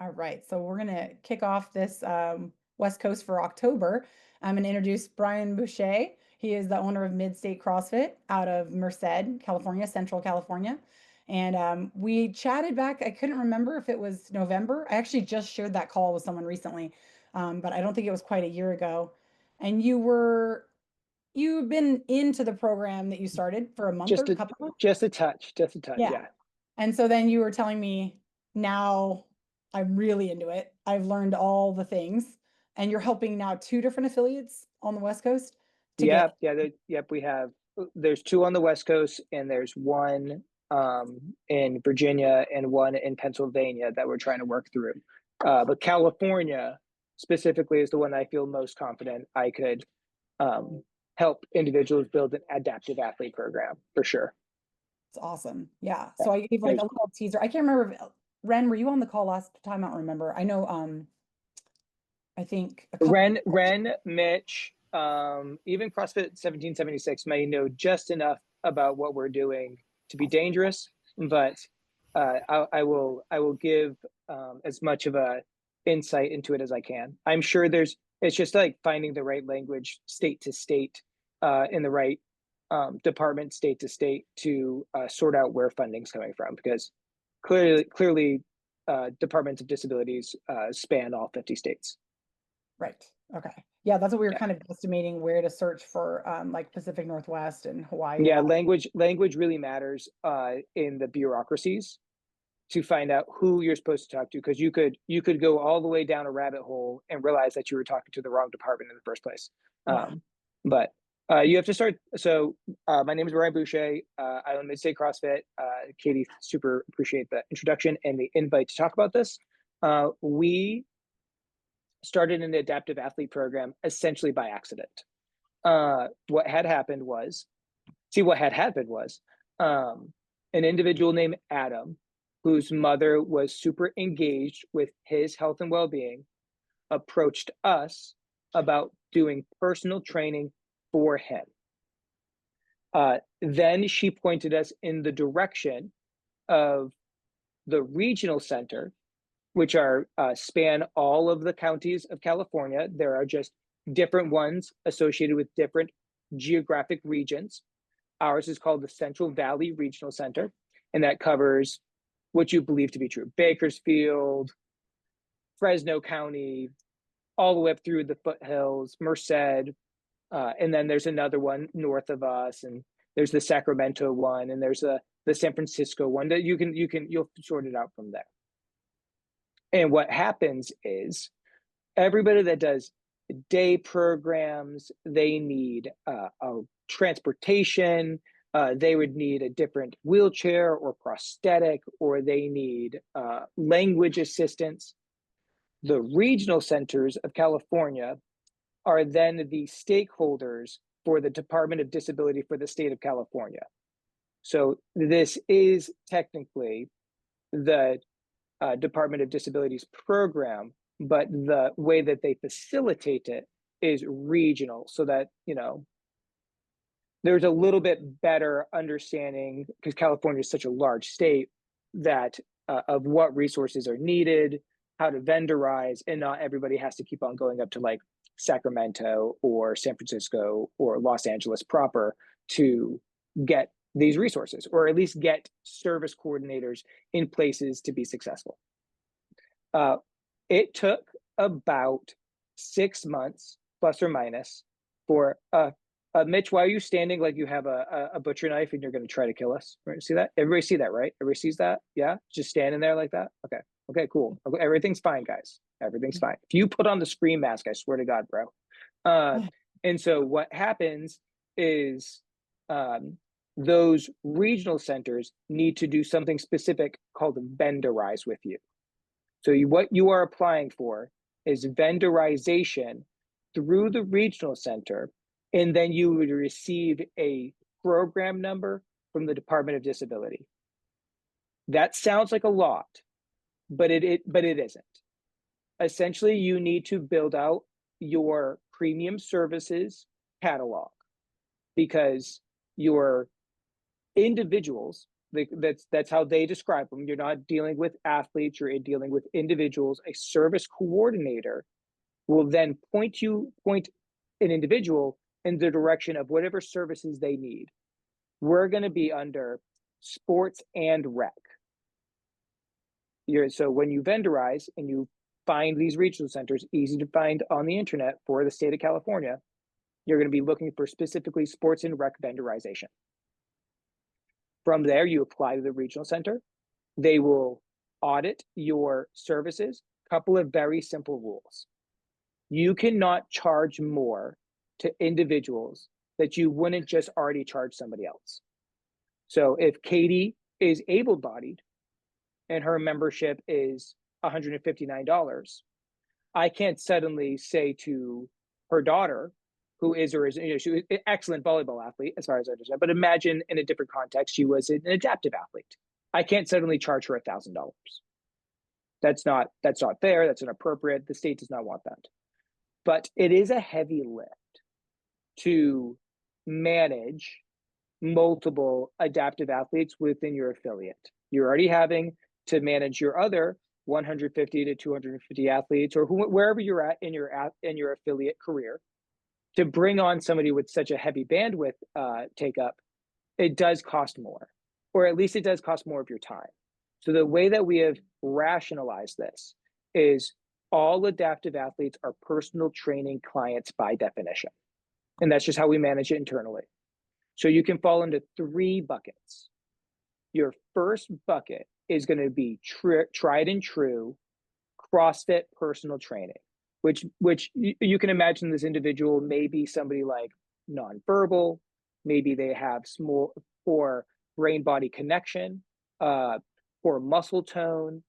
All right, so we're gonna kick off this West Coast for October. I'm gonna introduce Brian Boucher. He is the owner of MidState CrossFit out of Merced, California, Central California. And we chatted back. I couldn't remember if it was November. I actually just shared that call with someone recently, but I don't think it was quite a year ago. And you've been into the program that you started for a month or Just a a couple of months? just a touch. Yeah. Yeah, And so then you were telling me now I'm really into it. I've learned all the things, and you're helping now two different affiliates on the West Coast to yeah, get. yeah. Yep, we have. There's two on the West Coast, and there's one in Virginia and one in Pennsylvania that we're trying to work through. But California specifically is the one I feel most confident I could um, help individuals build an adaptive athlete program for sure. It's awesome. Yeah. Yeah, So I gave like there's a little teaser. I can't remember if Ren, were you on the call last time? I don't remember. I know I think a couple Ren, Mitch, even CrossFit 1776 may know just enough about what we're doing to be dangerous, but I will give as much of a insight into it as I can. I'm sure it's just like finding the right language state to state in the right department state to state to sort out where funding's coming from because clearly departments of disabilities span all 50 states. right. Okay. Yeah, that's what we were Yeah. kind of estimating where to search for like Pacific Northwest and Hawaii and Yeah, all that. language really matters in the bureaucracies to find out who you're supposed to talk to because you could go all the way down a rabbit hole and realize that you were talking to the wrong department in the first place. Yeah. But you have to start. So my name is Brian Boucher. I own MidState CrossFit. Katie, super appreciate the introduction and the invite to talk about this. We started an adaptive athlete program essentially by accident. What had happened was what had happened was an individual named Adam, whose mother was super engaged with his health and well-being, approached us about doing personal training for him. Then she pointed us in the direction of the regional center, which are span all of the counties of California. There are just different ones associated with different geographic regions. Ours is called the Central Valley Regional Center, and that covers what you believe to be true: Bakersfield, Fresno County, all the way up through the foothills, Merced, and then there's another one north of us, and there's the Sacramento one, and there's the San Francisco one that you'll sort it out from there. And what happens is everybody that does day programs, they need a transportation, they would need a different wheelchair or prosthetic, or they need language assistance. The regional centers of California are then the stakeholders for the Department of Disability for the state of California. So this is technically the Department of Disabilities program, but the way that they facilitate it is regional so that, there's a little bit better understanding because California is such a large state that of what resources are needed, how to vendorize, and not everybody has to keep on going up to like Sacramento or San Francisco or Los Angeles proper to get these resources or at least get service coordinators in places to be successful. Uh, it took about 6 months, plus or minus, for Mitch. Why are you standing like you have a butcher knife and you're going to try to kill us? Right? See that? Everybody see that, right? Everybody sees that? Yeah, just standing there like that. Okay, okay, cool. Okay, everything's fine, guys. Everything's fine. If you put on the scream mask, I swear to God, bro. Uh, and so what happens is those regional centers need to do something specific called vendorize with you. So what you are applying for is vendorization through the regional center, and then you would receive a program number from the Department of Disability. That sounds like a lot, but it isn't. Essentially, you need to build out your premium services catalog because your individuals That's how they describe them. You're not dealing with athletes, you're dealing with individuals. A service coordinator will then point an individual in the direction of whatever services they need. We're going to be under sports and rec. So when you vendorize and you find these regional centers, easy to find on the internet for the state of California, you're going to be looking for specifically sports and rec vendorization. From there, you apply to the regional center. They will audit your services. Couple of very simple rules. You cannot charge more to individuals that you wouldn't just already charge somebody else. So if Katie is able-bodied and her membership is $159, I can't suddenly say to her daughter, who is or is, she's an excellent volleyball athlete, as far as I understand, but imagine in a different context, she was an adaptive athlete. I can't suddenly charge her $1,000. That's not fair. That's inappropriate. The state does not want that. But it is a heavy lift to manage multiple adaptive athletes within your affiliate. You're already having to manage your other 150 to 250 athletes, or wherever you're at in your affiliate career. To bring on somebody with such a heavy bandwidth take up, it does cost more, or at least it does cost more of your time. So the way that we have rationalized this is all adaptive athletes are personal training clients by definition. And that's just how we manage it internally. So you can fall into 3 buckets. Your first bucket is going to be tried and true CrossFit personal training, which you can imagine this individual may be somebody like nonverbal, maybe they have small or brain-body connection, or muscle tone,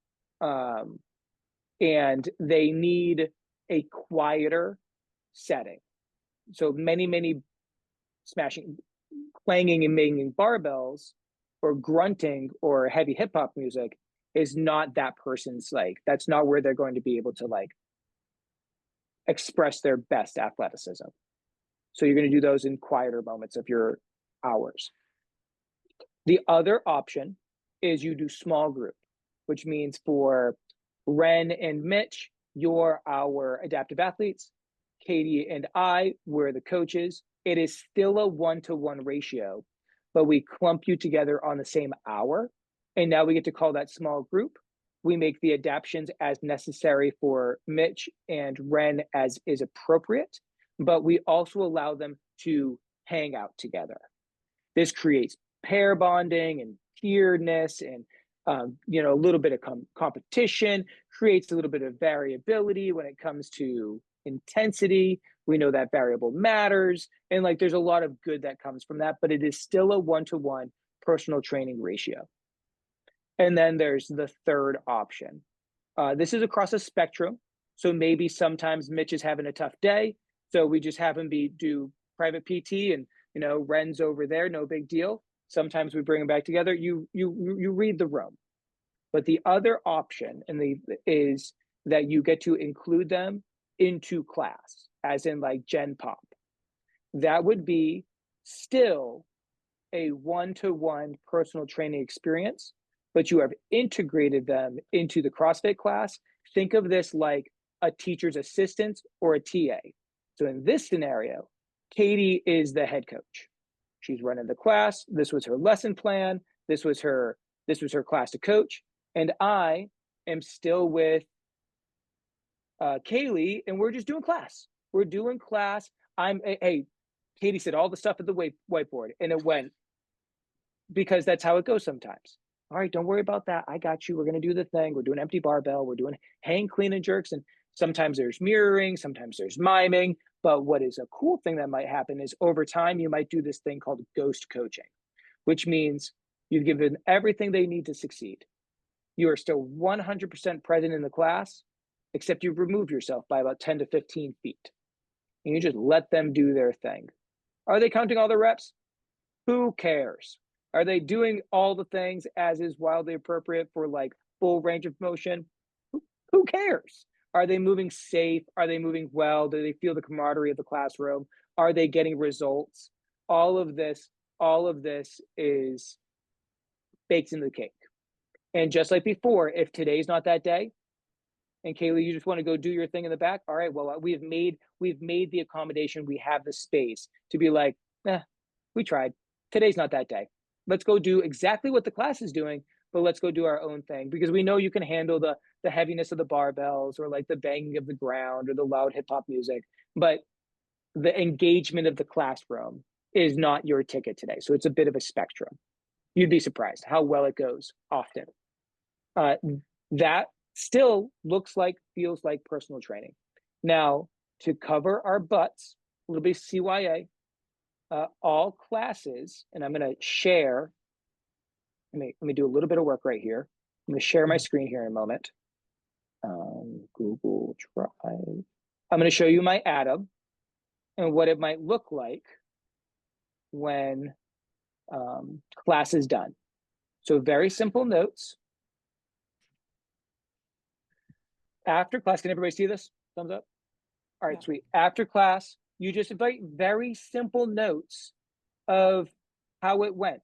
and they need a quieter setting. So many smashing, clanging and banging barbells or grunting or heavy hip hop music is not that person's, like, that's not where they're going to be able to like express their best athleticism. So you're going to do those in quieter moments of your hours. The other option is you do small group, which means for Ren and Mitch, you're our adaptive athletes. Katie and I, we're the coaches. It is still a 1-to-1 ratio, but we clump you together on the same hour. And now we get to call that small group. We make the adaptations as necessary for Mitch and Ren as is appropriate, but we also allow them to hang out together. This creates pair bonding and tieredness and a little bit of competition, creates a little bit of variability when it comes to intensity. We know that variable matters, and like there's a lot of good that comes from that, but it is still a 1-to-1 personal training ratio. And then there's the third option. This is across a spectrum. So maybe sometimes Mitch is having a tough day, so we just have him do private PT, and Ren's over there, no big deal. Sometimes we bring them back together. You read the room. But the other option is that you get to include them into class, as in like Gen Pop. That would be still a 1-to-1 personal training experience, but you have integrated them into the CrossFit class. Think of this like a teacher's assistant or a TA. So in this scenario, Katie is the head coach. She's running the class. This was her lesson plan. This was her class to coach. And I am still with Kaylee, and we're just doing class. We're doing class. Hey, Katie said all the stuff at the whiteboard, and it went, because that's how it goes sometimes. All right, don't worry about that. I got you. We're going to do the thing. We're doing empty barbell. We're doing hang, clean, and jerks. And sometimes there's mirroring. Sometimes there's miming. But what is a cool thing that might happen is over time, you might do this thing called ghost coaching, which means you've given everything they need to succeed. You are still 100% present in the class, except you've removed yourself by about 10 to 15 feet. And you just let them do their thing. Are they counting all the reps? Who cares? Are they doing all the things as is wildly appropriate for like full range of motion? Who cares? Are they moving safe? Are they moving well? Do they feel the camaraderie of the classroom? Are they getting results? All of this is baked into the cake. And just like before, if today's not that day, and Kaylee, you just want to go do your thing in the back, all right, well, we've made the accommodation. We have the space to be like, we tried. Today's not that day. Let's go do exactly what the class is doing, but let's go do our own thing, because we know you can handle the heaviness of the barbells, or like the banging of the ground, or the loud hip hop music, but the engagement of the classroom is not your ticket today. So it's a bit of a spectrum. You'd be surprised how well it goes often. That still feels like personal training. Now, to cover our butts, a little bit of CYA, all classes, and I'm going to share, let me do a little bit of work right here. I'm going to share my screen here in a moment. Google Drive. I'm going to show you my Atom and what it might look like when class is done. So very simple notes. After class, can everybody see this? Thumbs up. All right, sweet. After class, you just write very simple notes of how it went.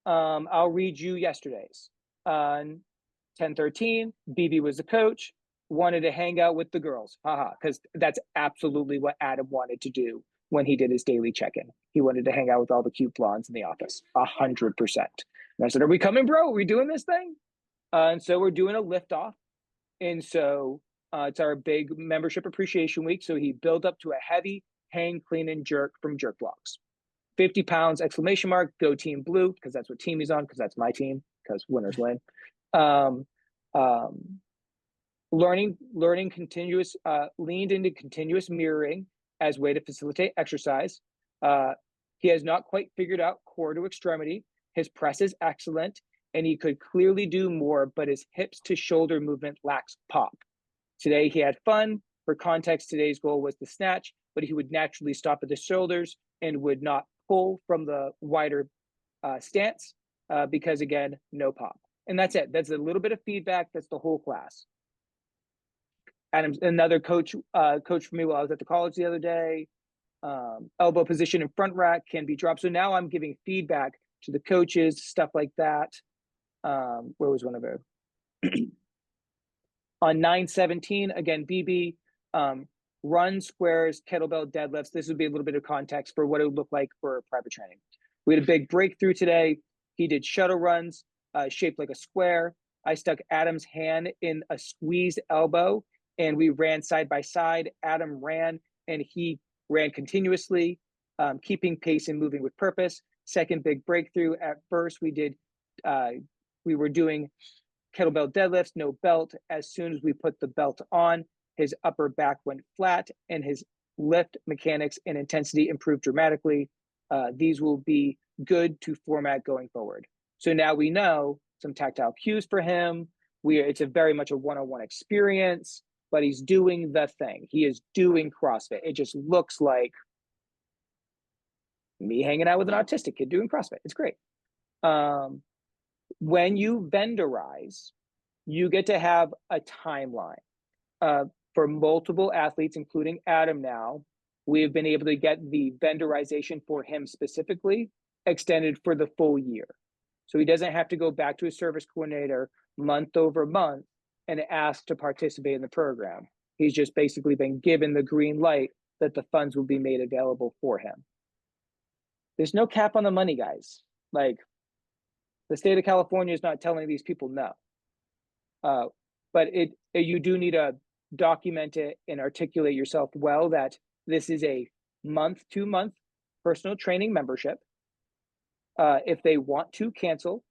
I'll read you yesterday's. 10:13, BB was the coach, wanted to hang out with the girls. Because that's absolutely what Adam wanted to do when he did his daily check-in. He wanted to hang out with all the cute blondes in the office, 100%. And I said, are we coming, bro? Are we doing this thing? And so we're doing a lift off. And so it's our big membership appreciation week. So he built up to a heavy hang, clean, and jerk from jerk blocks. 50 pounds, exclamation mark, go team blue, because that's what team he's on, because that's my team, because winners win. Learning continuous, leaned into continuous mirroring as way to facilitate exercise. He has not quite figured out core to extremity. His press is excellent, and he could clearly do more, but his hips to shoulder movement lacks pop. Today he had fun. For context, today's goal was the snatch, but he would naturally stop at the shoulders and would not pull from the wider stance because, again, no pop. And that's it. That's a little bit of feedback. That's the whole class. Adam's another coach for me while I was at the college the other day. Elbow position in front rack can be dropped. So now I'm giving feedback to the coaches, stuff like that. Where was one of them? On 9:17, again, BB, run squares, kettlebell deadlifts. This would be a little bit of context for what it would look like for private training. We had a big breakthrough today. He did shuttle runs shaped like a square. I stuck Adam's hand in a squeezed elbow, and we ran side by side. Adam ran, and he ran continuously, keeping pace and moving with purpose. Second big breakthrough. At first, we were doing kettlebell deadlifts, no belt. As soon as we put the belt on, his upper back went flat, and his lift mechanics and intensity improved dramatically. These will be good to format going forward. So now we know some tactile cues for him. It's a very much a one-on-one experience, but he's doing the thing. He is doing CrossFit. It just looks like me hanging out with an autistic kid doing CrossFit. It's great. When you vendorize, you get to have a timeline. For multiple athletes, including Adam now, we have been able to get the vendorization for him specifically extended for the full year. So he doesn't have to go back to his service coordinator month over month and ask to participate in the program. He's just basically been given the green light that the funds will be made available for him. There's no cap on the money, guys. Like, the state of California is not telling these people no. But you do need to document it and articulate yourself well that this is a month-to-month personal training membership. If they want to cancel,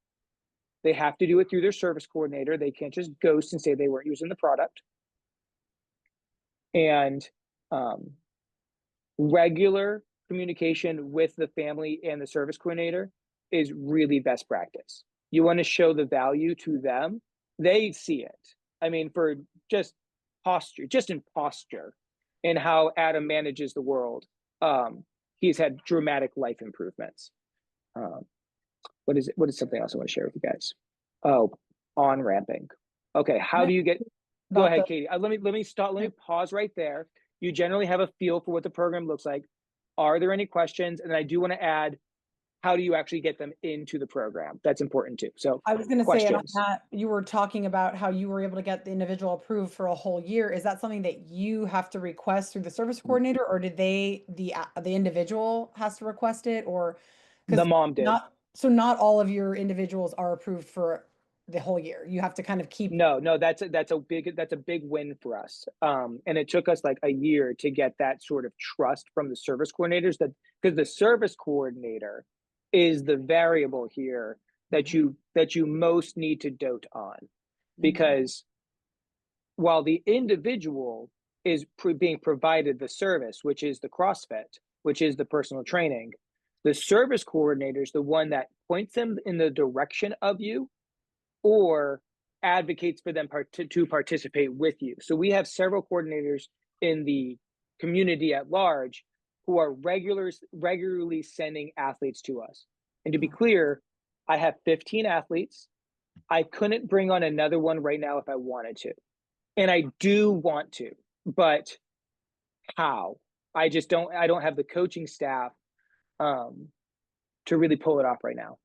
they have to do it through their service coordinator. They can't just ghost and say they weren't using the product. And regular communication with the family and the service coordinator is really best practice. You want to show the value to them. They see it. I mean, for just posture, just in posture and how Adam manages the world, he's had dramatic life improvements. What is something else I want to share with you guys? Oh, on ramping. Okay, how do you get? Go ahead, Katie. Let me stop. Let me pause right there. You generally have a feel for what the program looks like. Are there any questions? And I do want to add, how do you actually get them into the program? That's important too. So I was gonna say, and on questions. that, you were talking about how you were able to get the individual approved for a whole year. Is that something that you have to request through the service coordinator, or did the individual has to request it, or The because mom did. not all of your individuals are approved for the whole year. You have to kind of keep. No, that's a big win for us. And it took us like a year to get that sort of trust from the service coordinators, that because the service coordinator is the variable here that you most need to dote on, Mhm. because while the individual is being provided the service, which is the CrossFit, which is the personal training, the service coordinator is the one that points them in the direction of you or advocates for them to participate with you. So we have several coordinators in the community at large who are regularly sending athletes to us. And to be Oh, clear, I have 15 athletes. I couldn't bring on another one right now if I wanted to. And I do want to, but how? I don't have the coaching staff um, to really pull it off right now.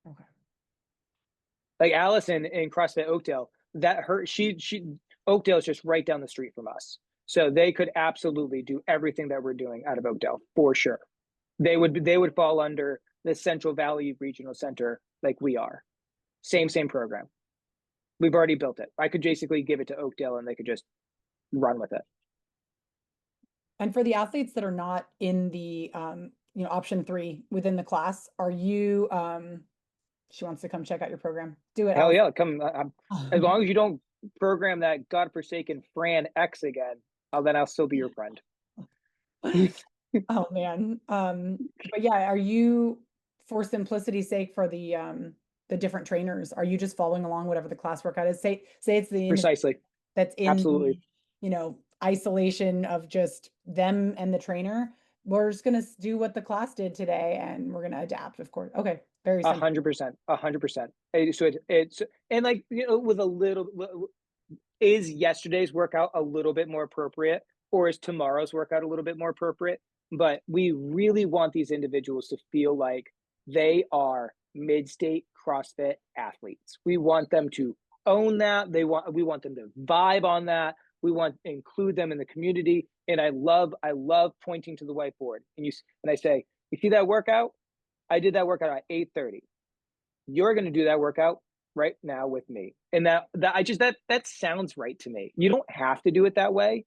okay. Like Allison in CrossFit Oakdale, that her she Oakdale is just right down the street from us. So they could absolutely do everything that we're doing out of Oakdale for sure. They would fall under the Central Valley Regional Center like we are. Same program. We've already built it. I could basically give it to Oakdale and they could just run with it. And for the athletes that are not in the option 3 within the class, are you she wants to come check out your program. Do it, Hell Alice. yeah, come as long as you don't program that godforsaken Fran X again, then I'll still be your friend. Oh man. But yeah, are you, for simplicity's sake, for the different trainers, are you just following along whatever the class workout is? Say it's the individual Precisely. that's in Absolutely. isolation of just them and the trainer. We're just gonna do what the class did today and we're gonna adapt, of course. Okay, very A simple. hundred percent. 100%. So it's and like with a little, is yesterday's workout a little bit more appropriate, or is tomorrow's workout a little bit more appropriate? But we really want these individuals to feel like they are mid-state CrossFit athletes. We want them to own that. We want them to vibe on that. We want to include them in the community. And I love pointing to the whiteboard and I say, you see that workout? I did that workout at 8:30. You're going to do that workout right now with me. And that sounds right to me. You don't have to do it that way,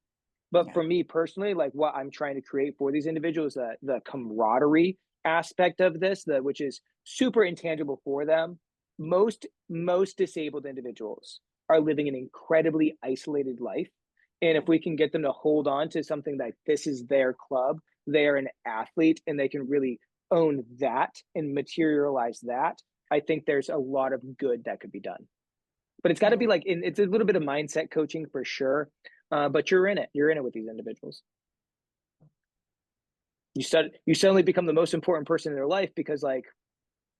but Yeah. for me personally, like what I'm trying to create for these individuals, the camaraderie aspect of this, which is super intangible for them. Most disabled individuals are living an incredibly isolated life. And Yeah. if we can get them to hold on to something like this is their club, they're an athlete, and they can really own that and materialize that, I think there's a lot of good that could be done. But it's got to be Oh, like, it's a little bit of mindset coaching for sure. But you're in it. You're in it with these individuals. You suddenly become the most important person in their life because, like,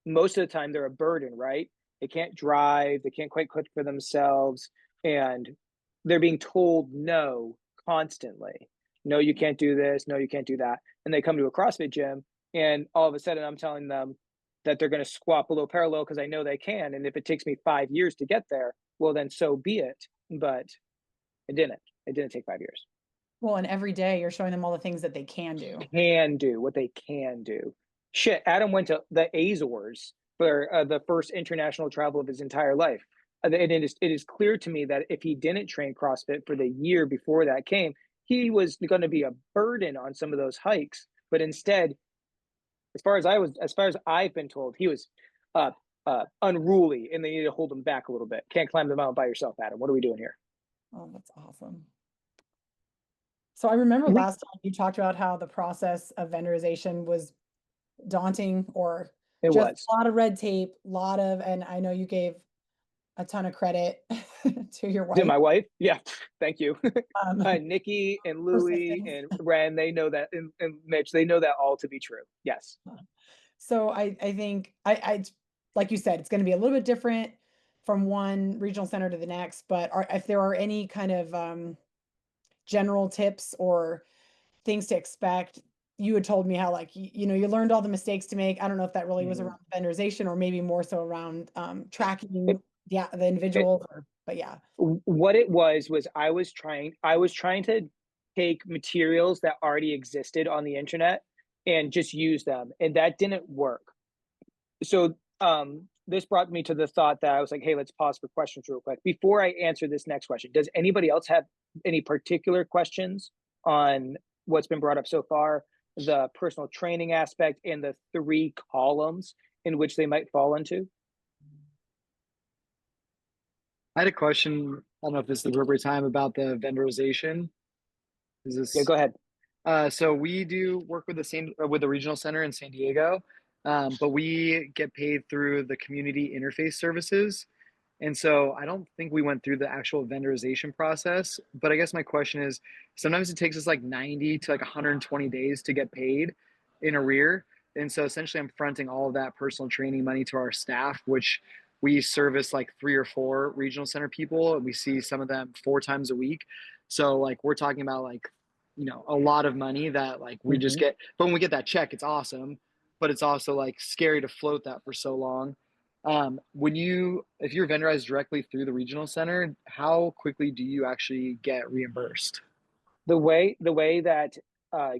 most of the time they're a burden, right? They can't drive, they can't quite cook for themselves, and they're being told no constantly. No, you can't do this. No, you can't do that. And they come to a CrossFit gym, and all of a sudden I'm telling them that they're going to squat below parallel because I know they can. And if it takes me 5 years to get there, well, then so be it. But it didn't. It didn't take 5 years. well, and every day you're showing them all the things that they can do. Can do what they can do. Shit, Adam went to the Azores for the first international travel of his entire life. And it is clear to me that if he didn't train CrossFit for the year before that came, he was going to be a burden on some of those hikes. But instead, as far as I've been told, he was unruly, and they need to hold him back a little bit. Can't climb the mountain by yourself, Adam. What are we doing here? Oh, that's awesome. So I remember We last time you talked about how the process of vendorization was daunting, or It just was. a lot of red tape, and I know you gave a ton of credit to your To wife. my wife, yeah, thank you. Um, Nikki and Louie persistence. and Ren, they know that, and Mitch, they know that all to be true. Yes. So I think I like you said, it's going to be a little bit different from one regional center to the next, but if there are any kind of general tips or things to expect, you had told me how like you learned all the mistakes to make. I don't know if that really was Mhm. around vendorization or maybe more so around It, tracking the it, individuals. But yeah. what it was I was trying to take materials that already existed on the internet and just use them, and that didn't work. So this brought me to the thought that I was like, hey, let's pause for questions real quick before I answer this next question. Does anybody else have any particular questions on what's been brought up so far, the personal training aspect and the three columns in which they might fall into? I had a question. I don't know if this is the appropriate time about the vendorization. Is Yeah, this go ahead. so we do work with the regional center in San Diego, but we get paid through the community interface services. And so I don't think we went through the actual vendorization process, but I guess my question is sometimes it takes us like 90 to like 120 days to get paid in arrear. And so essentially I'm fronting all of that personal training money to our staff, which we service like 3 or 4 regional center people and we see some of them 4 times a week. So like we're talking about like, a lot of money that like we just Mm-hmm. get, but when we get that check, it's awesome, but it's also like scary to float that for so long. If you're vendorized directly through the regional center, how quickly do you actually get reimbursed? The way that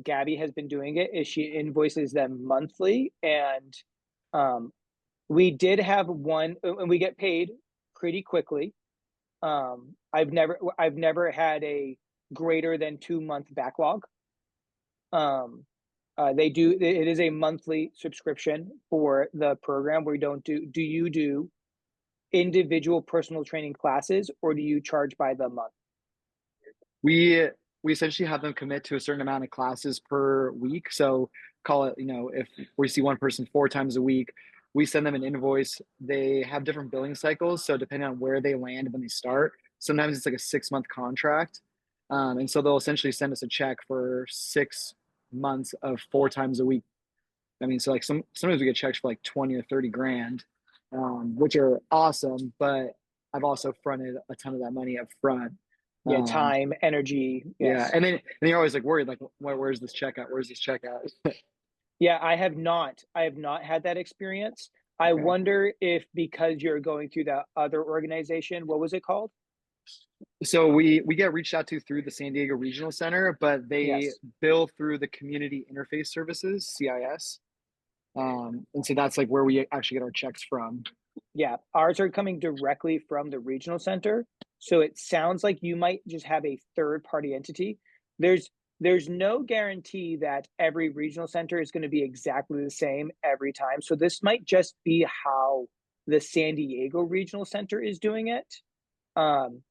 Gabby has been doing it is she invoices them monthly, and um, we did have one, and we get paid pretty quickly. I've never had a greater than 2 month backlog. Um, they do it is a monthly subscription for the program. We don't do you do individual personal training classes, or do you charge by the month? We we essentially have them commit to a certain amount of classes per week. So call it, if we see one person 4 times a week, we send them an invoice. They have different billing cycles, so depending on where they land when they start, sometimes it's like a 6 month contract, and so they'll essentially send us a check for 6 months of 4 times a week. I mean, so like sometimes we get checks for like 20 or 30 grand, which are awesome. But I've also fronted a ton of that money up front. Yeah, Um, time, energy. yeah, Yes. and then you're always like worried, like, where's this check at? Where's this check at? Yeah, I have not had that experience. I Okay. wonder if because you're going through that other organization, what was it called? So we get reached out to through the San Diego Regional Center, but they Yes. bill through the Community Interface Services (CIS), and so that's like where we actually get our checks from. Yeah, ours are coming directly from the regional center. So it sounds like you might just have a third party entity. There's there's no guarantee that every regional center is going to be exactly the same every time. So this might just be how the San Diego Regional Center is doing it. Um,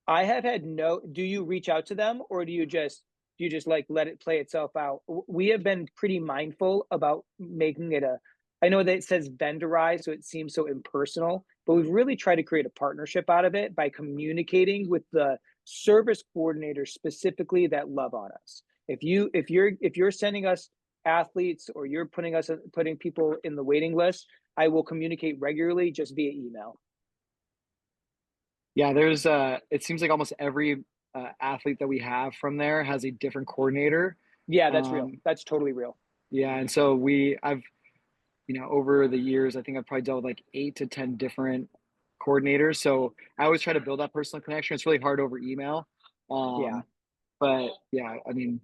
I have had no, do you reach out to them, or do you just like let it play itself out? We have been pretty mindful about making it a, I know that it says vendorized, so it seems so impersonal, but we've really tried to create a partnership out of it by communicating with the service coordinators specifically that love on us. If you're sending us athletes, or you're putting people in the waiting list, I will communicate regularly just via email. Yeah, there's it seems like almost every athlete that we have from there has a different coordinator. Yeah, that's real. Um, That's totally real. yeah, and so I've over the years, I think I've probably dealt with like 8 to 10 different coordinators. So I always try to build that personal connection. It's really hard over email. Yeah. Um, but yeah, I mean,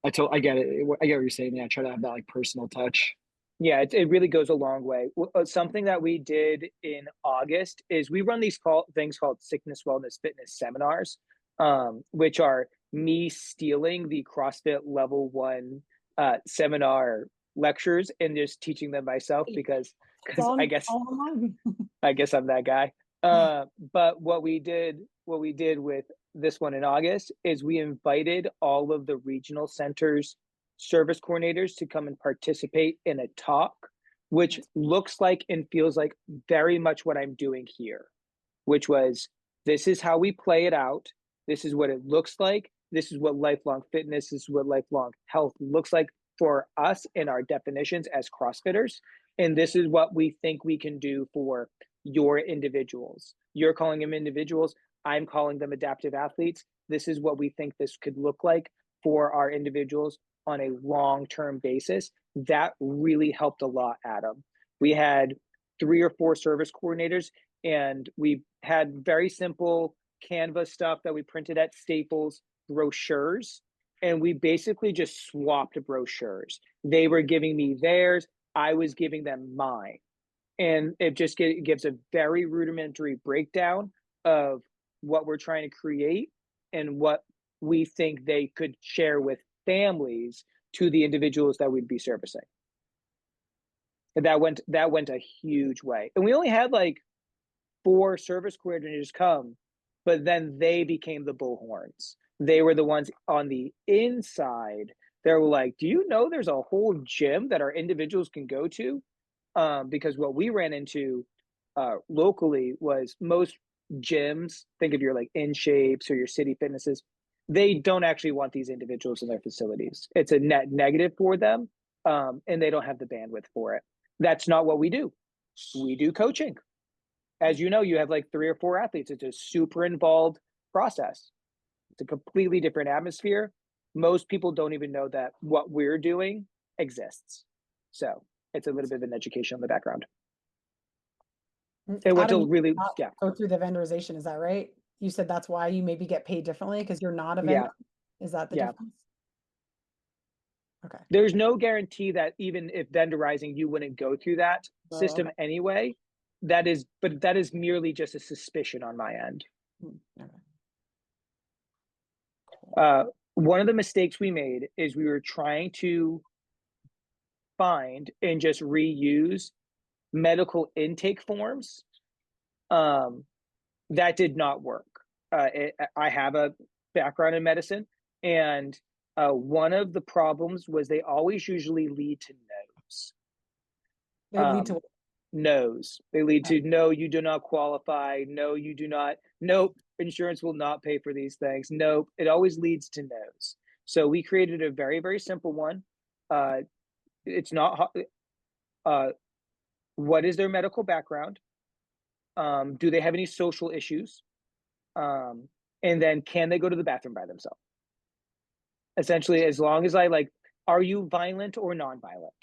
I get it. I get what you're saying. Yeah, I try to have that like personal touch. Yeah, it really goes a long way. Something that we did in August is we run things called sickness, wellness, fitness seminars, which are me stealing the CrossFit level one seminar lectures and just teaching them myself because It's because I guess all online. I guess I'm that guy. But what we did with this one in August is we invited all of the regional centers service coordinators to come and participate in a talk, which looks like and feels like very much what I'm doing here, which was, this is how we play it out. This is what it looks like. This is what lifelong fitness, this is what lifelong health looks like for us in our definitions as CrossFitters. And this is what we think we can do for your individuals. You're calling them individuals. I'm calling them adaptive athletes. This is what we think this could look like for our individuals. on a long-term basis, that really helped a lot, Adam. We had 3 or 4 service coordinators, and we had very simple Canva stuff that we printed at Staples, brochures, and we basically just swapped brochures. They were giving me theirs, I was giving them mine. And it just gives a very rudimentary breakdown of what we're trying to create and what we think they could share with families to the individuals that we'd be servicing. And that went a huge way. And we only had like 4 service coordinators come, but then they became the bullhorns. They were the ones on the inside. They were like, do you know there's a whole gym that our individuals can go to? Because what we ran into locally was most gyms, think of your like In Shapes or your City Fitnesses, they don't actually want these individuals in their facilities. It's a net negative for them, and they don't have the bandwidth for it. That's not what we do. We do coaching. As you know, you have like 3 or 4 athletes. It's a super involved process. It's a completely different atmosphere. Most people don't even know that what we're doing exists. So it's a little bit of an education on the background. It went Adam, to you really, did not yeah, go through the vendorization, is that right? You said that's why you maybe get paid differently because you're not a yeah, vendor? Is that the yeah. difference? Okay. There's no guarantee that even if vendorizing, you wouldn't go through that Oh, system okay. anyway. But that is merely just a suspicion on my end. Okay. One of the mistakes we made is we were trying to find and just reuse medical intake forms. That did not work. I have a background in medicine, and one of the problems was they always usually lead to no's. They lead to No's. They lead to no, you do not qualify. No, you do not. Nope, insurance will not pay for these things. Nope, it always leads to no's. So we created a very, very simple one. It's not. What is their medical background? Do they have any social issues? And then can they go to the bathroom by themselves? Essentially, as long as I like, are you violent or non-violent?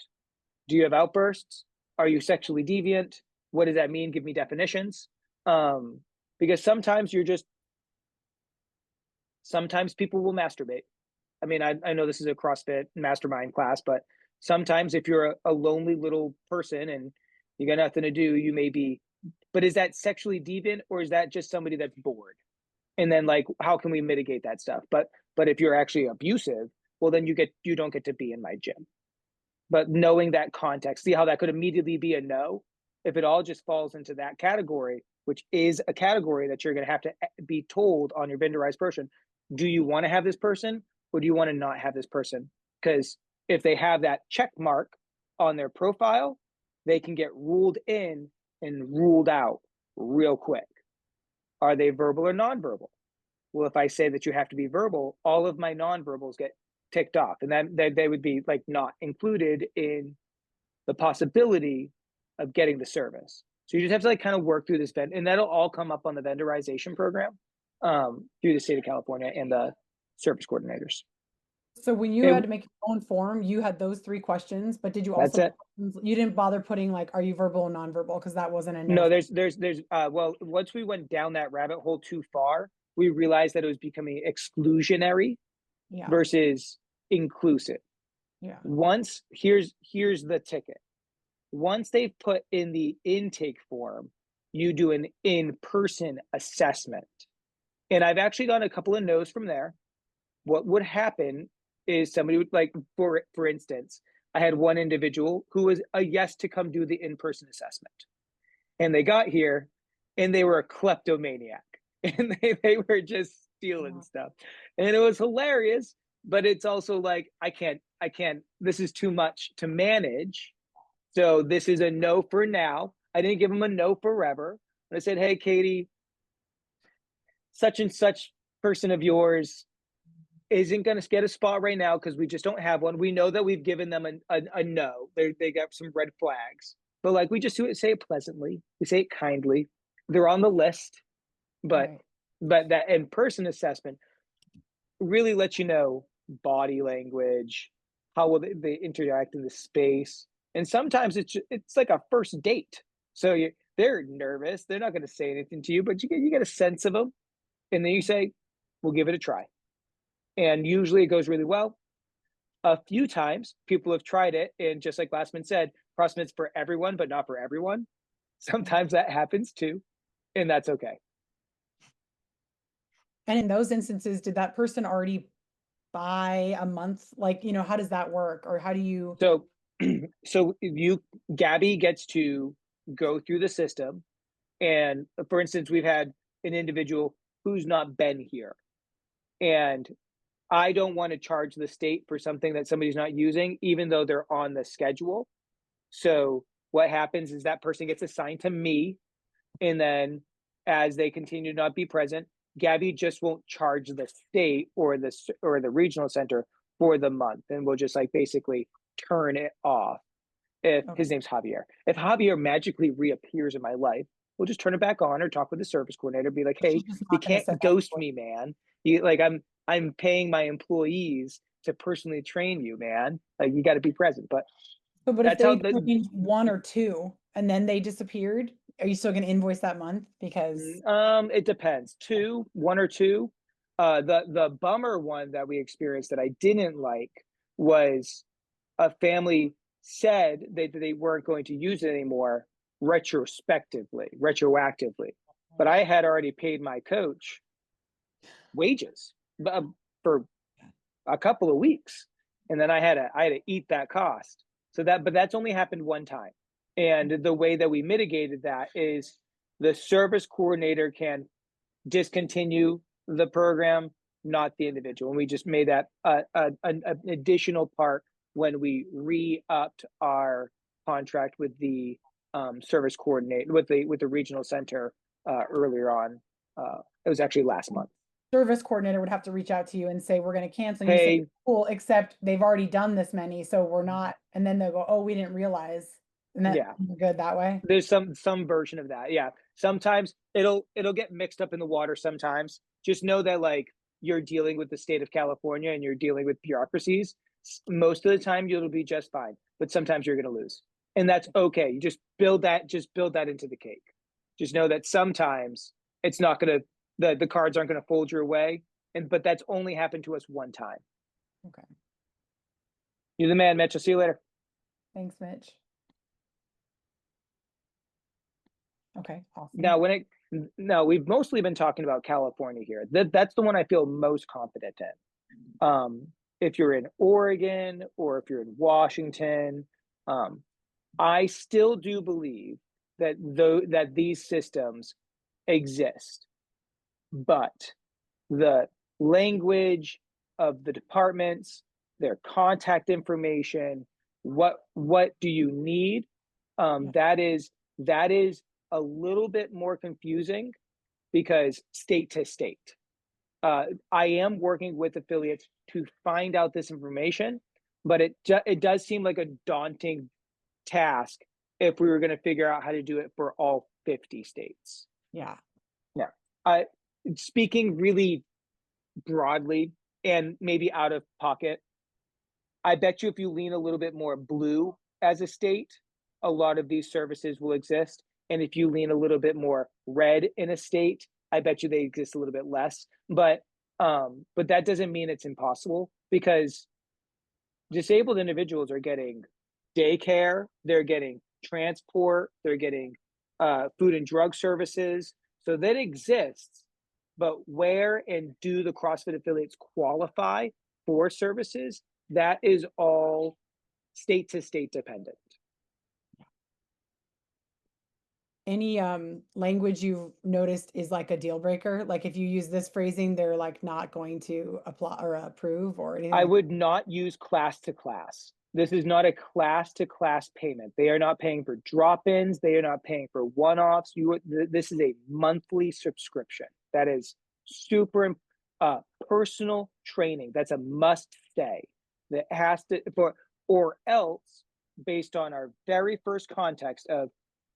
Do you have outbursts? Are you sexually deviant? What does that mean? Give me definitions. Because sometimes people will masturbate. I mean, I know this is a CrossFit mastermind class, but sometimes if you're a lonely little person and you got nothing to do, you may be, but is that sexually deviant or is that just somebody that's bored? And then like, how can we mitigate that stuff? But if you're actually abusive, well, then you don't get to be in my gym. But knowing that context, see how that could immediately be a no? If it all just falls into that category, which is a category that you're going to have to be told on your vendorized person, do you want to have this person or do you want to not have this person? Because if they have that check mark on their profile, they can get ruled in and ruled out real quick. Are they verbal or nonverbal? Well, if I say that you have to be verbal, all of my nonverbals get ticked off, and then they would be like not included in the possibility of getting the service. So you just have to like kind of work through this and that'll all come up on the vendorization program through the state of California and the service coordinators. So when you It, had to make your own form, you had those 3 questions, but did you that's also it. you didn't bother putting like, are you verbal or nonverbal? Because that wasn't a no. No, there's well, once we went down that rabbit hole too far, we realized that it was becoming exclusionary Yeah. versus inclusive. Yeah. Once here's the ticket. Once they've put in the intake form, you do an in-person assessment. And I've actually gotten a couple of no's from there. What would happen is somebody would like, for instance, I had one individual who was a yes to come do the in-person assessment. And they got here and they were a kleptomaniac and they were just stealing stuff. And it was hilarious, but it's also like, I can't, this is too much to manage. So this is a no for now. I didn't give them a no forever. I said, hey, Katie, such and such person of yours isn't going to get a spot right now because we just don't have one. We know that we've given them a no. They got some red flags, but like we just say it pleasantly. We say it kindly. They're on the list, but Right. that in-person assessment really lets you know body language, How will they interact in the space? And sometimes it's like a first date. So they're nervous. They're not going to say anything to you, but you get a sense of them, and then you say, "We'll give it a try." And usually it goes really well. A few times people have tried it, and just like Glassman said, CrossFit's for everyone, but not for everyone. Sometimes that happens too, and that's okay. And in those instances, did that person already buy a month? Like, how does that work? Or how do you? So, so Gabby gets to go through the system, and for instance, we've had an individual who's not been here, and I don't want to charge the state for something that somebody's not using, even though they're on the schedule. So what happens is that person gets assigned to me, and then as they continue to not be present, Gabby just won't charge the state or the regional center for the month, and we'll just like basically turn it off. If Okay. his name's Javier, if Javier magically reappears in my life, we'll just turn it back on or talk with the service coordinator, be like, "Hey, She's just you not going to can't set that ghost invoice. me, man. You like I'm paying my employees to personally train you, man. Like you got to be present." But But if that's how they the trained one or two and then they disappeared, are you still going to invoice that month? Because it depends. Two, one or two. The bummer one that we experienced that I didn't like was a family said that they weren't going to use it anymore retroactively. But I had already paid my coach wages for a couple of weeks, and then I had to eat that cost. But that's only happened one time. And the way that we mitigated that is the service coordinator can discontinue the program, not the individual. And we just made that an additional part when we re-upped our contract with the service coordinator with the regional center earlier on. It was actually last month. service coordinator would have to reach out to you and say, we're going to cancel. And you say, Hey, cool, except they've already done this many, so we're not. And then they'll go, oh, we didn't realize. And that yeah, good that way. there's some version of that. Yeah, sometimes it'll get mixed up in the water. Sometimes just know that like you're dealing with the state of California and you're dealing with bureaucracies. Most of the time you'll be just fine, but sometimes you're going to lose, and that's okay. You just build that into the cake. Just know that sometimes it's not going to the cards aren't going to fold your way, but that's only happened to us one time. Okay. You're the man, Mitch. I'll see you later. Thanks, Mitch. Okay, Now, awesome. we've mostly been talking about California here. That's the one I feel most confident in. If you're in Oregon or if you're in Washington, I still do believe that these systems exist, but the language of the departments, their contact information, what do you need? That is a little bit more confusing because state to state. I am working with affiliates to find out this information, but it does seem like a daunting task if we were going to figure out how to do it for all 50 states. Yeah. Yeah. Speaking really broadly and maybe out of pocket, I bet you if you lean a little bit more blue as a state, a lot of these services will exist. And if you lean a little bit more red in a state, I bet you they exist a little bit less. But that doesn't mean it's impossible, because disabled individuals are getting daycare, they're getting transport, they're getting food and drug services. So that exists. But where and do the CrossFit affiliates qualify for services? That is all state to state dependent. Any language you've noticed is like a deal breaker? Like if you use this phrasing, they're like not going to apply or approve or anything I like would not use class to class. This is not a class to class payment. They are not paying for drop-ins. They are not paying for one-offs. This is a monthly subscription. That is super personal training. That's a must stay. That has to or else, based on our very first context of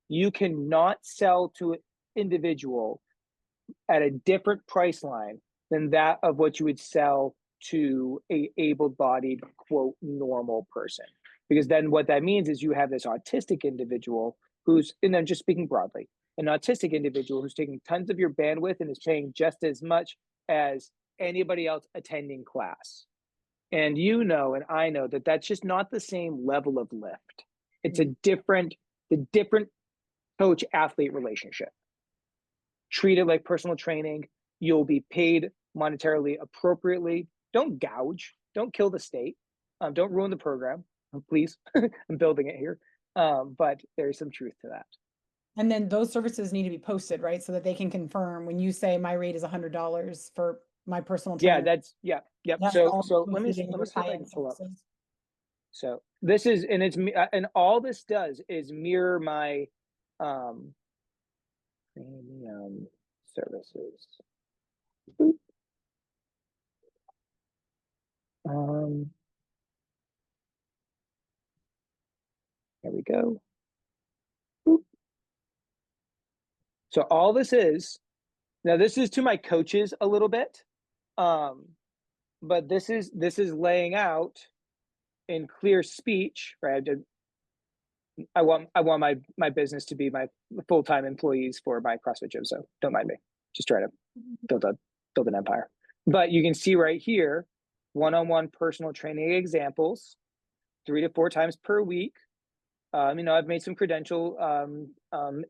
you cannot sell to an individual at a different price line than that of what you would sell to a able-bodied, quote, normal person. Because then what that means is you have this autistic individual who's, and I'm just speaking broadly, an autistic individual who's taking tons of your bandwidth and is paying just as much as anybody else attending class. And you know, and I know that that's just not the same level of lift. It's a different coach athlete relationship. Treat it like personal training. You'll be paid monetarily appropriately. Don't gouge. Don't kill the state. Don't ruin the program. Please, I'm building it here. But there's some truth to that. And then those services need to be posted, right? So that they can confirm when you say my rate is $100 for my personal Yeah, trainer. that's yep. That's So all let me see including your if I high-end can pull up. services. So this is, and it's and all this does is mirror my premium services. Boop. There we go. Boop. So all this is, now this is to my coaches a little bit, but this is laying out in clear speech, right? I want my business to be my full-time employees for my CrossFit gym, so don't mind me. Just trying to build an empire. But you can see right here, one-on-one personal training examples, 3 to 4 times per week. I've made some credential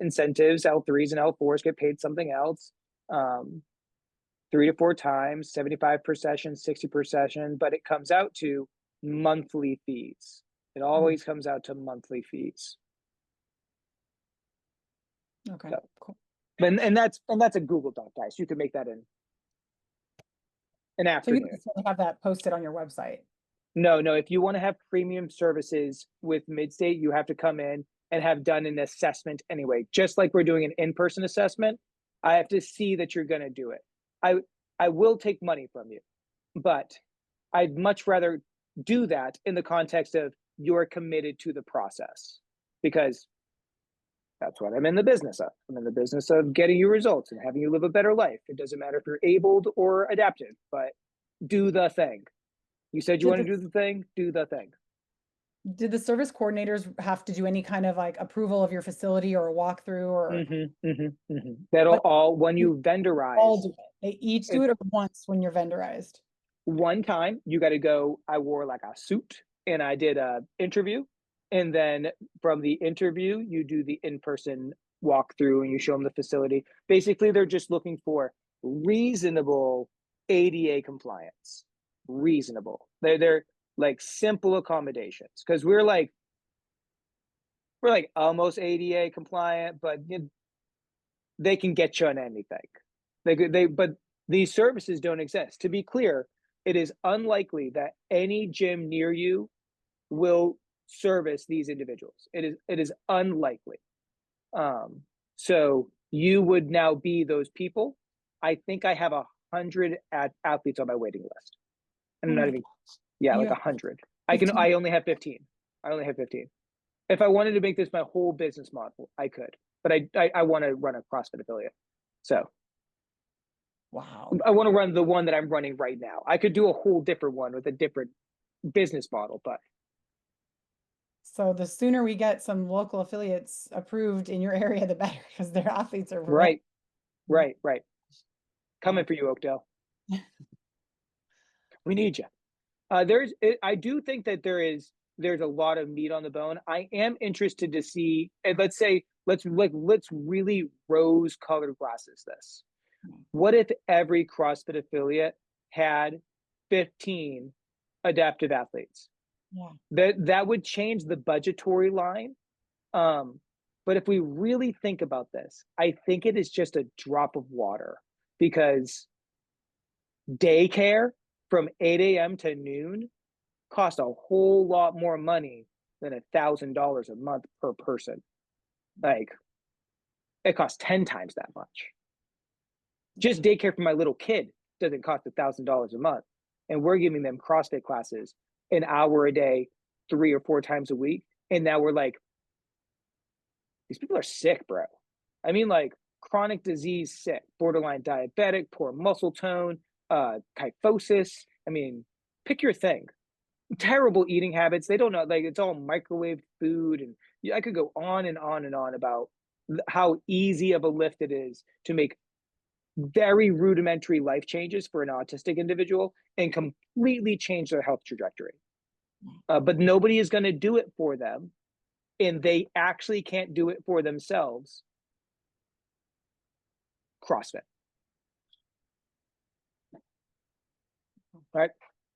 incentives. L3s and L4s get paid something else. 3 to 4 times, 75 per session, 60 per session, but it comes out to monthly fees. It always comes out to monthly fees. Okay, so, cool. And that's a Google Doc, guys. You can make that in an afternoon. So you don't have that posted on your website. No. If you want to have premium services with MidState, you have to come in and have done an assessment anyway. Just like we're doing an in-person assessment, I have to see that you're going to do it. I will take money from you, but I'd much rather do that in the context of you're committed to the process, because that's what I'm in the business of. I'm in the business of getting you results and having you live a better life. It doesn't matter if you're abled or adapted, but do the thing. You said you want to do the thing, do the thing. Did the service coordinators have to do any kind of like approval of your facility or a walkthrough or? That'll all, when you vendorize. All do it. They each do it once when you're vendorized. One time you got to go, I wore like a suit and I did a interview. And then from the interview, you do the in-person walkthrough and you show them the facility. Basically, they're just looking for reasonable ADA compliance. Reasonable. They're like simple accommodations, because we're like almost ADA compliant, but they can get you on anything. But these services don't exist. To be clear, it is unlikely that any gym near you will service these individuals. It is unlikely. So you would now be those people. I think I have 100 athletes on my waiting list. I'm not even, like 100. I only have 15. If I wanted to make this my whole business model, I could, but I want to run a CrossFit affiliate. So wow, I want to run the one that I'm running right now. I could do a whole different one with a different business model, but. So the sooner we get some local affiliates approved in your area, the better, because their athletes are right. Coming for you, Oakdale. We need you. I do think that there's a lot of meat on the bone. I am interested to see, and let's really rose-colored glasses this. What if every CrossFit affiliate had 15 adaptive athletes? Yeah. That would change the budgetary line. But if we really think about this, I think it is just a drop of water, because daycare from 8 a.m. to noon cost a whole lot more money than $1,000 a month per person. Like, it costs 10 times that much. Just daycare for my little kid doesn't cost $1,000 a month. And we're giving them CrossFit classes an hour a day, 3 or 4 times a week. And now we're like, these people are sick, bro. I mean, like, chronic disease sick, borderline diabetic, poor muscle tone, kyphosis, I mean, pick your thing. Terrible eating habits. They don't know, like it's all microwave food, and I could go on and on and on about how easy of a lift it is to make very rudimentary life changes for an autistic individual and completely change their health trajectory. But nobody is going to do it for them, and they actually can't do it for themselves. CrossFit. All right.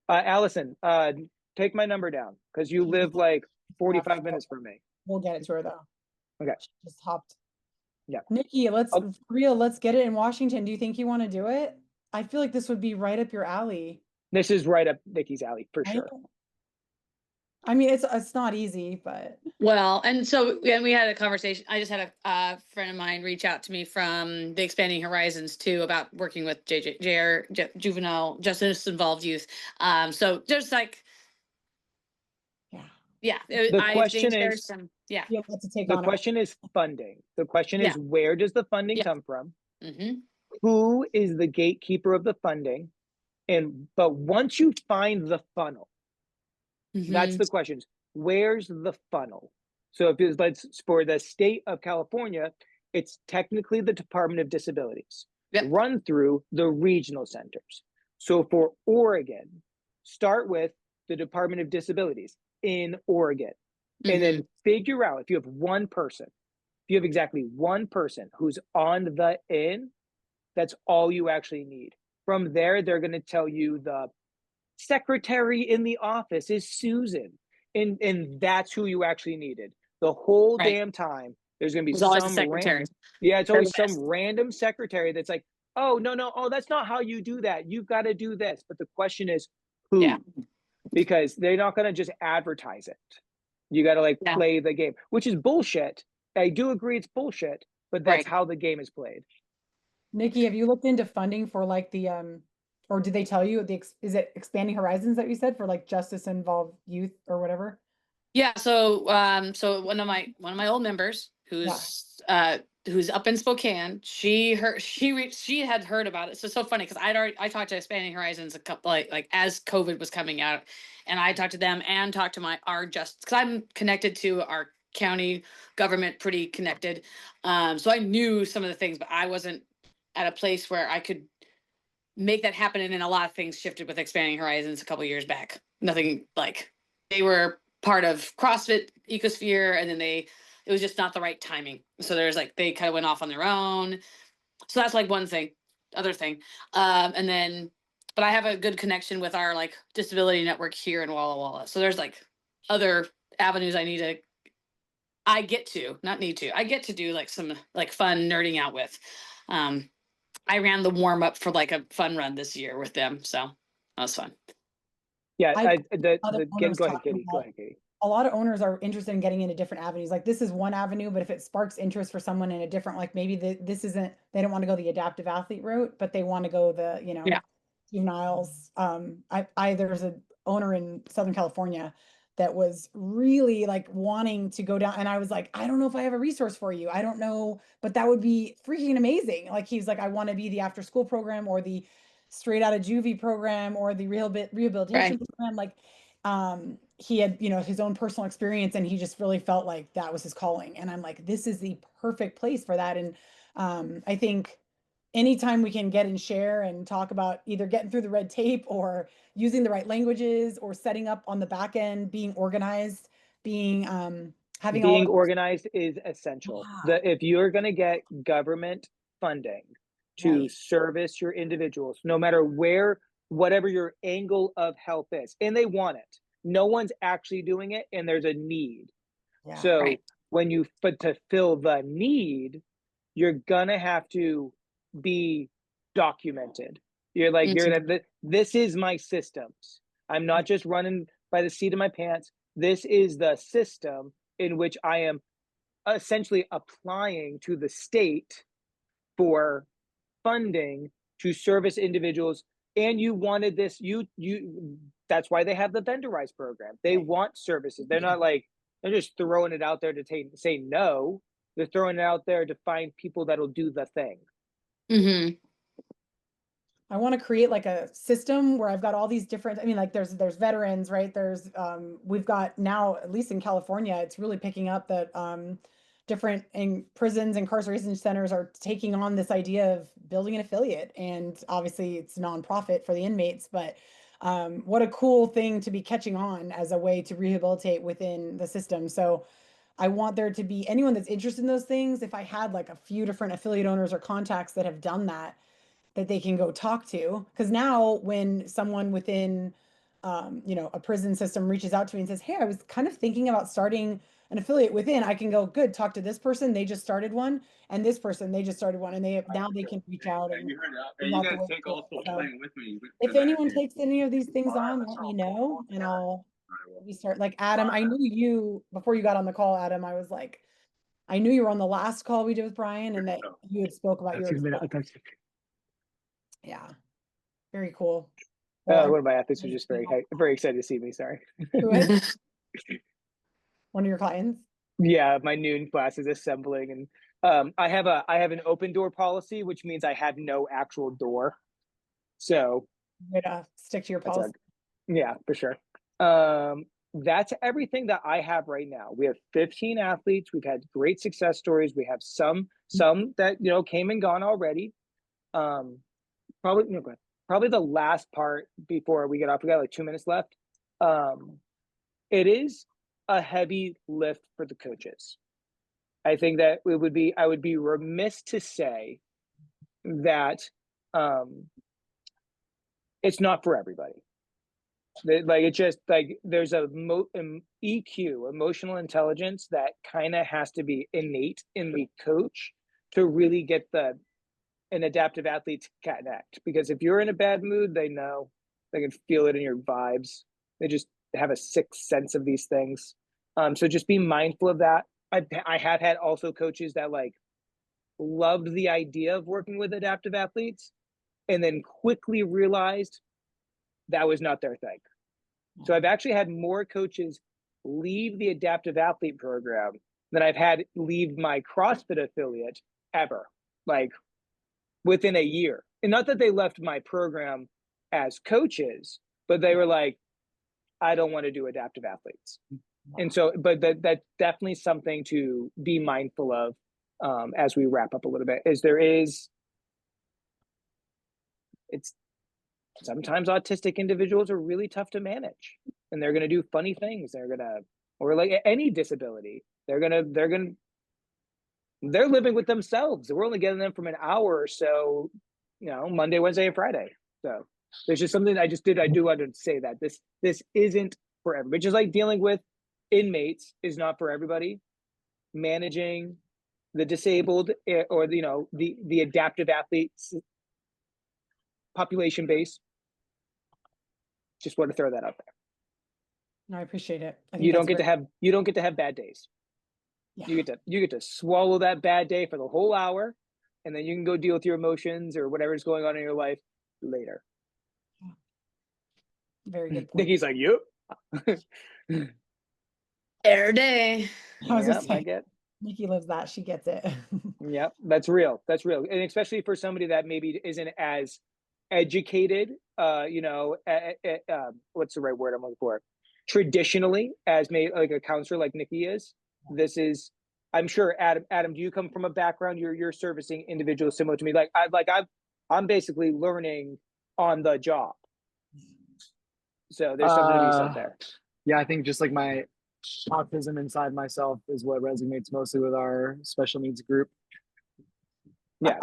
Allison, take my number down because you live like 45 minutes from me. We'll get it to her though. Okay. She just hopped. Yeah. Nikki, let's get it in Washington. Do you think you want to do it? I feel like this would be right up your alley. This is right up Nikki's alley for Right? sure. I mean, it's not easy, but well, and we had a conversation. I just had a friend of mine reach out to me from the Expanding Horizons too about working with juvenile justice involved youth. So there's like, yeah, I think there's some, you have to take the on question is funding. The question is, where does the funding come from? Who is the gatekeeper of the funding? But once you find the funnel, that's the question. Where's the funnel? So if it's for the state of California, it's technically the Department of Disabilities, run through the regional centers. So for Oregon, start with the Department of Disabilities in Oregon, and then figure out if you have one person, if you have exactly one person who's on the in, that's all you actually need. From there, they're going to tell you the secretary in the office is Susan. And that's who you actually needed. The whole damn time, there's going to be some secretary. It's always some random secretary that's like, oh, no, oh, that's not how you do that. You've got to do this. But the question is, who? Yeah. Because they're not going to just advertise it. You got to play the game, which is bullshit. I do agree it's bullshit, but that's how the game is played. Nikki, have you looked into funding for like the or did they tell you is it Expanding Horizons that you said for like justice involved youth or whatever? Yeah. So one of my old members who's up in Spokane, she had heard about it. So it's so funny because I talked to Expanding Horizons a couple like as COVID was coming out, and I talked to them and talked to because I'm connected to our county government, pretty connected. So I knew some of the things, but I wasn't at a place where I could make that happen. And then a lot of things shifted with Expanding Horizons a couple years back. Nothing like they were part of CrossFit ecosphere, and then it was just not the right timing. So there's they kind of went off on their own. So that's one thing. Other thing. But I have a good connection with our disability network here in Walla Walla. So there's other avenues I get to do some fun nerding out with. I ran the warm up for a fun run this year with them. So that was fun. Yeah. Go ahead, Katie. A lot of owners are interested in getting into different avenues. This is one avenue, but if it sparks interest for someone in a different, maybe this isn't, they don't want to go the adaptive athlete route, but they want to go the, juveniles. There's an owner in Southern California that was really wanting to go down. And I was like, I don't know if I have a resource for you. I don't know, but that would be freaking amazing. He's like, I want to be the after school program or the straight out of juvie program or the rehabilitation program. He had, his own personal experience, and he just really felt like that was his calling. And I'm like, this is the perfect place for that. And I think anytime we can get and share and talk about either getting through the red tape or using the right languages or setting up on the back end, being organized, being organized is essential. If you're going to get government funding to service your individuals, no matter whatever your angle of help is, and they want it, no one's actually doing it, and there's a need. But to fill the need, you're gonna have to be documented. This is my systems. I'm not just running by the seat of my pants. This is the system in which I am essentially applying to the state for funding to service individuals. And you wanted this, that's why they have the vendorized program. They want services. They're not they're just throwing it out there to say no. They're throwing it out there to find people that'll do the thing. I want to create like a system where I've got all these different, I mean, like there's veterans, right? We've got now, at least in California, it's really picking up that different prisons, incarceration centers are taking on this idea of building an affiliate. And obviously it's nonprofit for the inmates, but what a cool thing to be catching on as a way to rehabilitate within the system. So I want there to be anyone that's interested in those things. If I had like a few different affiliate owners or contacts that have done that, that they can go talk to. Because now when someone within, a prison system reaches out to me and says, hey, I was kind of thinking about starting an affiliate within, I can go, good, talk to this person, they just started one, and this person, they just started one, and they can reach out and figure out the way to do it. So if anyone takes any of these things on, let me know, and we start, like Adam, I knew you, before you got on the call, Adam, I was like, I knew you were on the last call we did with Brian and that you had spoke about your experience. Yeah, very cool. Well, one of my athletes was just very excited to see me. Sorry. who is? One of your clients? Yeah, my noon class is assembling, and I have an open door policy, which means I have no actual door. So Way to stick to your policy. Yeah, for sure. That's everything that I have right now. We have 15 athletes. We've had great success stories. We have some that came and gone already. Probably the last part before we get off. We got like 2 minutes left. It is a heavy lift for the coaches. I think that I would be remiss to say that it's not for everybody. Like, it's just like there's a EQ, emotional intelligence, that kind of has to be innate in the coach to really get an adaptive athlete to connect. Because if you're in a bad mood, they know, they can feel it in your vibes. They just have a sixth sense of these things. So just be mindful of that. I have had also coaches that like loved the idea of working with adaptive athletes and then quickly realized that was not their thing. So I've actually had more coaches leave the adaptive athlete program than I've had leave my CrossFit affiliate ever, like within a year. And not that they left my program as coaches, but they were like, I don't want to do adaptive athletes. And so, but that's definitely something to be mindful of as we wrap up a little bit, it's sometimes autistic individuals are really tough to manage, and they're going to do funny things. Or like any disability, they're living with themselves. We're only getting them from an hour or so, Monday, Wednesday, and Friday. So there's just something I do want to say that this isn't for everybody. Just like dealing with inmates is not for everybody. Managing the disabled or the adaptive athletes population just want to throw that out there. No, I appreciate it. You don't get to have bad days. Yeah. You get to swallow that bad day for the whole hour, and then you can go deal with your emotions or whatever's going on in your life later. Very good point. Nikki's like, yep. Every day. I get. Nikki lives that. She gets it. Yep, that's real. That's real. And especially for somebody that maybe isn't as educated, what's the right word I'm looking for? Traditionally, as like a counselor like Nikki is. This is, I'm sure, Adam, do you come from a background you're servicing individuals similar to me? I'm basically learning on the job. So there's something to be said there. Yeah, I think just like my autism inside myself is what resonates mostly with our special needs group. Yeah.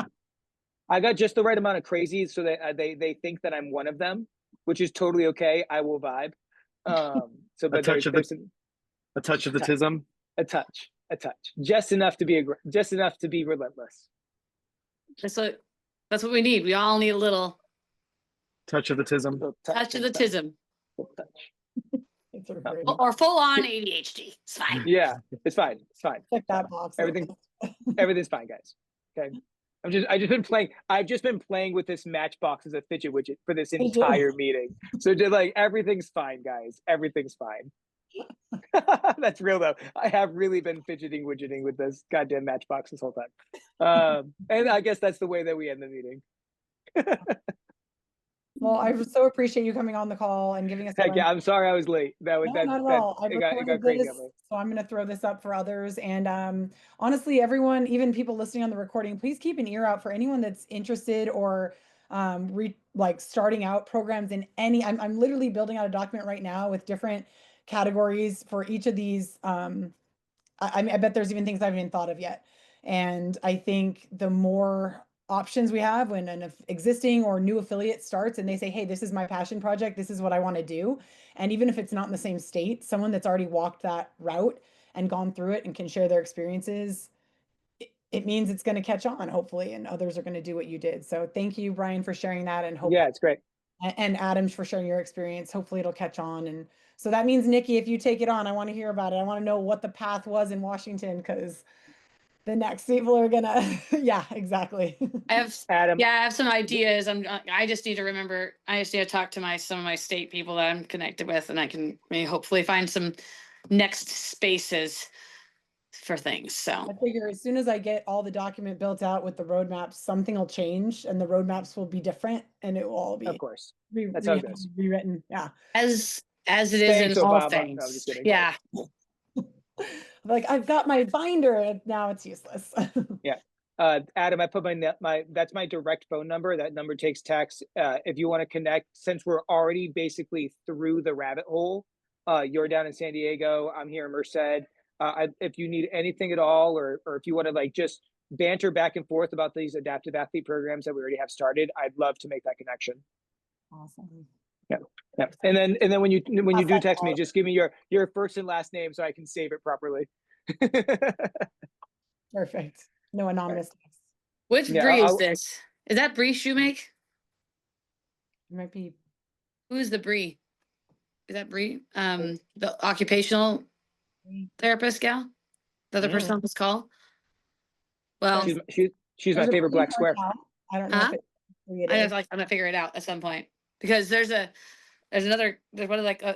I got just the right amount of crazy so that they think that I'm one of them, which is totally okay. I will vibe. So, but a touch of the tism. A touch, just enough to be relentless. That's what we need. We all need a little touch of the tism. Touch of the tism. Or full on ADHD. It's fine. Yeah, it's fine. Check that box. Everything's fine, guys. Okay. I've just been playing with this Matchbox as a fidget widget for this entire meeting. So everything's fine, guys. Everything's fine. That's real though. I have really been widgeting with this goddamn Matchbox this whole time. And I guess that's the way that we end the meeting. Well, I so appreciate you coming on the call and giving us a Heck run. yeah, I'm sorry I was late. That was No, not at that all. I it recorded got crazy this, on me. so I'm going to throw this up for others. And honestly, everyone, even people listening on the recording, please keep an ear out for anyone that's interested or like starting out programs in any. I'm literally building out a document right now with different categories for each of these. I mean, I bet there's even things I haven't even thought of yet. And I think the more options we have when an existing or new affiliate starts and they say, hey, this is my passion project, this is what I want to do. And even if it's not in the same state, someone that's already walked that route and gone through it and can share their experiences, it means it's going to catch on, hopefully, and others are going to do what you did. So thank you, Brian, for sharing that, and hope, Yeah, it's great. and Adam for sharing your experience. Hopefully it'll catch on. And so that means, Nikki, if you take it on, I want to hear about it. I want to know what the path was in Washington, because the next people are gonna, yeah, exactly. I have, Adam, yeah, I have some ideas. I just need to remember, I just need to talk to some of my state people that I'm connected with, and I can maybe hopefully find some next spaces for things. So I figure as soon as I get all the document built out with the roadmaps, something will change and the roadmaps will be different and it will all of be course. That's how it goes. rewritten. Yeah. as it is in Thanks, all Obama. No, I'm things. just kidding. Yeah. Like, I've got my binder and now it's useless. Yeah. Adam, I put that's my direct phone number. That number takes text. If you want to connect, since we're already basically through the rabbit hole, you're down in San Diego, I'm here in Merced. If you need anything at all, or if you want to like just banter back and forth about these adaptive athlete programs that we already have started, I'd love to make that connection. Awesome. Yeah. Yeah. And then when you do text me, just give me your first and last name so I can save it properly. Perfect. No anonymous text. Which Yeah, brie is this? Is that brie shoemake? It might be. Who's the brie? Is that brie? The occupational therapist gal? The other person on this call? Well, she's my favorite black square. I don't know if it I'm gonna figure it out at some point, because there's one of like an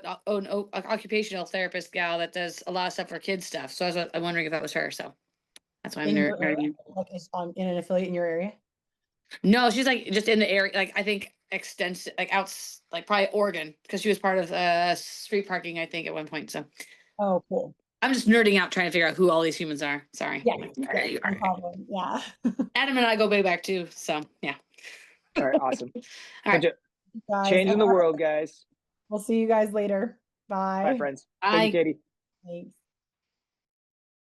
occupational therapist gal that does a lot of stuff for kids stuff. So I'm wondering if that was her. So that's why I'm there. Like, is on in an affiliate in your area? No, she's like just in the area. Like, I think extensive, like like probably Oregon, because she was part of street parking, I think, at one point. So Oh, cool. I'm just nerding out trying to figure out who all these humans are. Sorry. Yeah, no problem. Yeah. Adam and I go way back too. So yeah. All right, awesome. All right. Guys, Changing the world, guys. We'll see you guys later. Bye. Bye, friends. Bye. Thank you, Katie. Thanks.